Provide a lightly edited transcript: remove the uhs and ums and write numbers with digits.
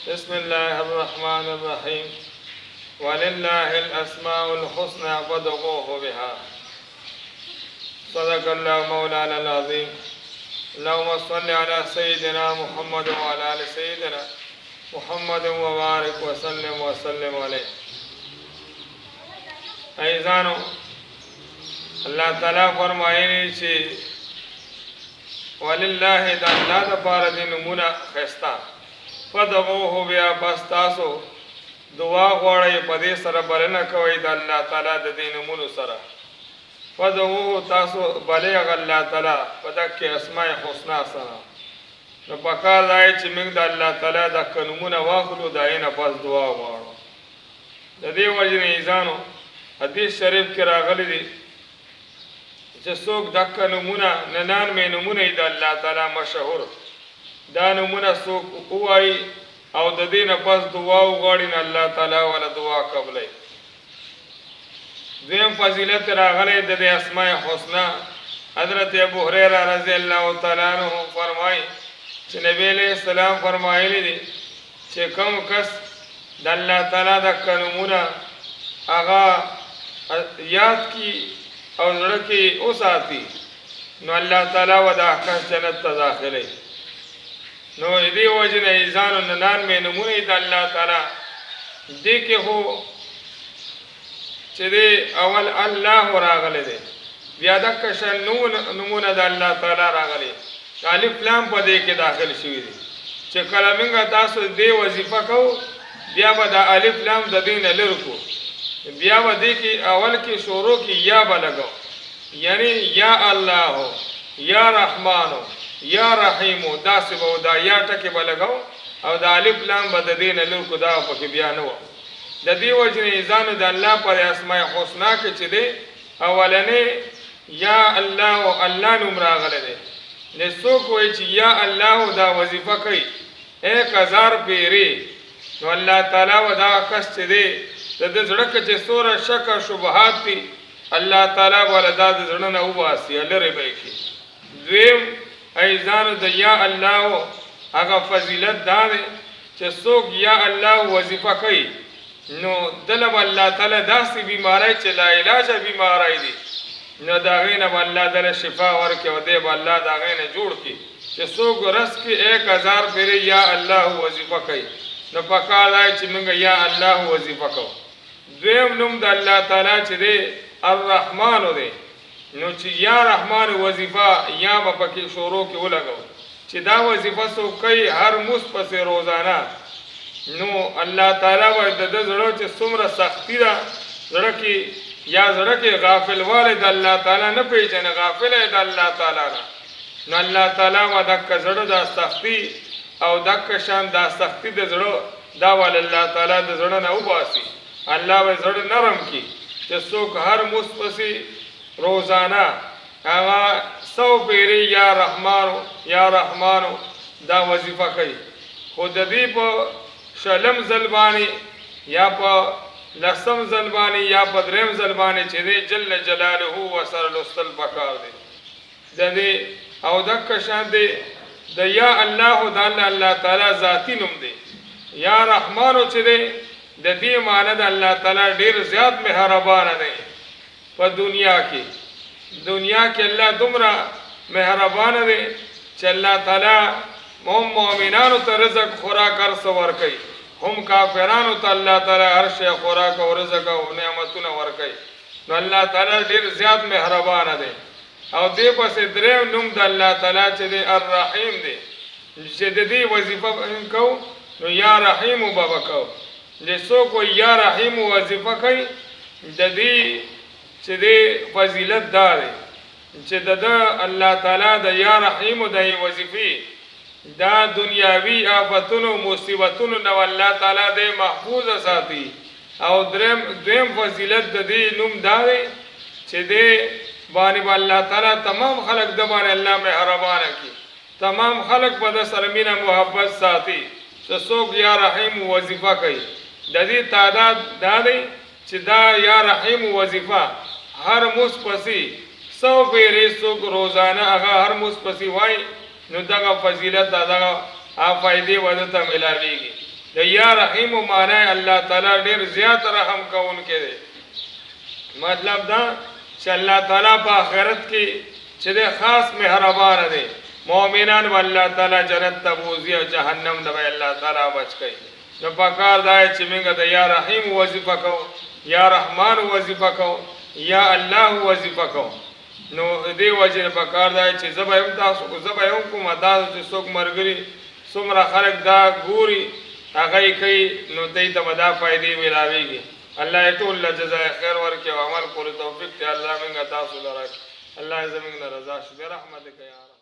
بسم الله الرحمن الرحيم ولله الأسماء الحسنى فادعوه بها صدق الله مولانا العظيم. اللهم صل على سيدنا محمد وعلى آل سيدنا محمد وبارك وسلم عليه. عزیزانو، اللہ تعالیٰ فرمائے چې ولله د الله دپاره دې نومونه ښایسته فدعوه بیا بس تاسو دعا غواړئ په دې سره بلنه کوئ د الله تعالیٰ د دې نومونو سره. فدعوه تاسو بلې هغه الله تعالیٰ په دقې اسماء حسنا سره. نو پکار دی چې موږ د الله تعالیٰ دغه نومونه واخلو، د هغې نه پس دعا وغواړو. د دې وجې نه عزیزانو حدیث شریف کې راغلی دی چې څوک دغه نومونه 99 نومونه د الله تعالیٰ مشهور دا نومونه څوک ووایي او د دې نه پس دعا وغواړي نو الله تعالیٰ ولا دعا قبلوي. دویم فضیلت راغلی د دې اسماء حسنا. حضرت ابو هریره رضی الله تعالی عنہ فرمایي چې نبی علیہ السلام فرمایلی دي چې کوم کس د الله تعالیٰ د نومونه هغه یاد کی او زړه کې وساتي نو الله تعالیٰ و دا کس جنت ته داخلوي. نو دې وجې نه عزیزانو 99 نومونه د الله تعالیٰ دې کې خو چې دی اول الله راغلی دی، بیا دغه شان نومونه د الله تعالیٰ راغلي. الف لام په دې کې داخل شوي دي چې کله موږ تاسو دې وظیفه کوو بیا به د الف لام د دې نه لرې کړو، بیا به دې کې اول کې شروع کې یا به لګو، یعنی یا الله یا رحمانو یا رحیمو داسې به دا یا ټکې به لګو او د الف لام به د دې نه لرې کړو، دا پکې بیا نه وه. د دې وجې نه عزیزانو د الله پر اسماء حسنا کې چې دی اولنې یا الله الله نوم راغلی دی. نه څوک وایي چې یا الله دا وظیفه کوي 1000 پیرې نو الله تعالیٰ و دا کس چې دی د ده زړه کې چې څومره شک او شبهات دي الله تعالیٰ به له دا د زړه نه وباسي، لرې به یې کړي. دویم عزیزانو د یا الله هغه فضیلت دا دی چې څوک یا الله وظیفه کوي نو دله به الله تعالیٰ داسې بیماری چې لا علاجه بیماری دي نو د هغې نه به الله دله شفا ورکړي او دی به الله د هغې نه جوړ کړي. چې څوک ورځ کې 1000 پیرې یا الله وظیفه کوي نو پکار دی چې موږ یا الله وظیفه کوو. دویم نوم د الله تعالیٰ چې دی الرحمن دی، نو چې یا رحمان وظیفه یا به پکې شروع کې ولګو چې دا وظیفه څوک کوي هر مونځ پسې روزانه نو الله تعالیٰ به د ده زړه چې څومره سختی ده زړه کې یا زړه کې غافل والی د الله تعالیٰ نه پېژني، غافل یې د الله تعالیٰ نه، نو الله تعالیٰ به دغه زړه دا سختی او دغه شان دا سختی د زړه دا ول الله تعالیٰ د زړه نه وباسي. الله به زړه نرم کړي چې څوک هر مونځ پسې روزانه هغه 100 پیرې یا رحمانو دا وظیفه کوي. خو د دې په شلم ځل باندې یا په لسم ځل باندې یا په دریم ځل باندې چې دی جل جلاله ورسره لوستل پکار دی د دې. او دغه شان دی د یا الله د الله تعالیٰ ذاتي نوم دی. یا رحمانو چې دی د دې معنی د الله تعالیٰ ډېر زیات مهربانه دی په دنیا کې الله دومره مهربانه دی چې الله تعالیٰ هم مؤمنانو ته رزق خوراک هر څه ورکوي، هم کافرانو ته الله تعالیٰ هر شی خوراک او رزق او نعمتونه ورکوي. نو الله تعالیٰ ډېر زیات مهربانه دی. او دې پسې دریم نوم د الله تعالیٰ چې دی الرحیم دی چې د دې وظیفه کوو نو یا رحیم به کوو. چې څوک وایي یا رحیم وظیفه کوي د دې چې دی فضیلت دا دی چې د ده الله تعالیٰ د یا رحیم د وظیفې دا دنیاوي آفتونو مصیبتونو نه الله تعالیٰ دې محفوظ ساتي. او دویم فضیلت د دې نوم دا دی چې دې باندې به الله تعالیٰ تمام خلق د باندې الله مهربانه کړي، تمام خلق به د سره مینه محبت ساتي. چې څوک یا رحیم وظیفه کوي د دې تعداد دا دی چې دا یا رحیم وظیفه هر مونځ پسې 100 پیرې څوک روزانه هغه هر مونځ پسې وایي نو دغه فضیلت دغه فائدې وده ته ملاویږي. د یا رحیم معنی الله تعالی ډیر زیات رحم کوونکی دی. مطلب دا چې الله تعالی په آخرت کې چې د خاص مهربان دی. مؤمنان و الله تعالی جنت ته بوزي او جهنم نه به الله تعالی بچ کوي. نو پکار دا چې موږ د یا رحیم وظیفه کوو، یا رحمان وظیفه کوو، یا الله وظیفه کوو. نو دې وجه نه پکار دا چې زه به هم تاسو زه به هم کوم دا چې څوک ملګري څومره خلک دا ګوري هغه یې کوي نو دوی ته به دا فایدې میلاویږي. الله یې ټول له جزای خیر ورکړي او عمل کولو توفیق دې الله موږ تاسو له راکړي. الله زموږ نه رضا شي برحمتک یا رب.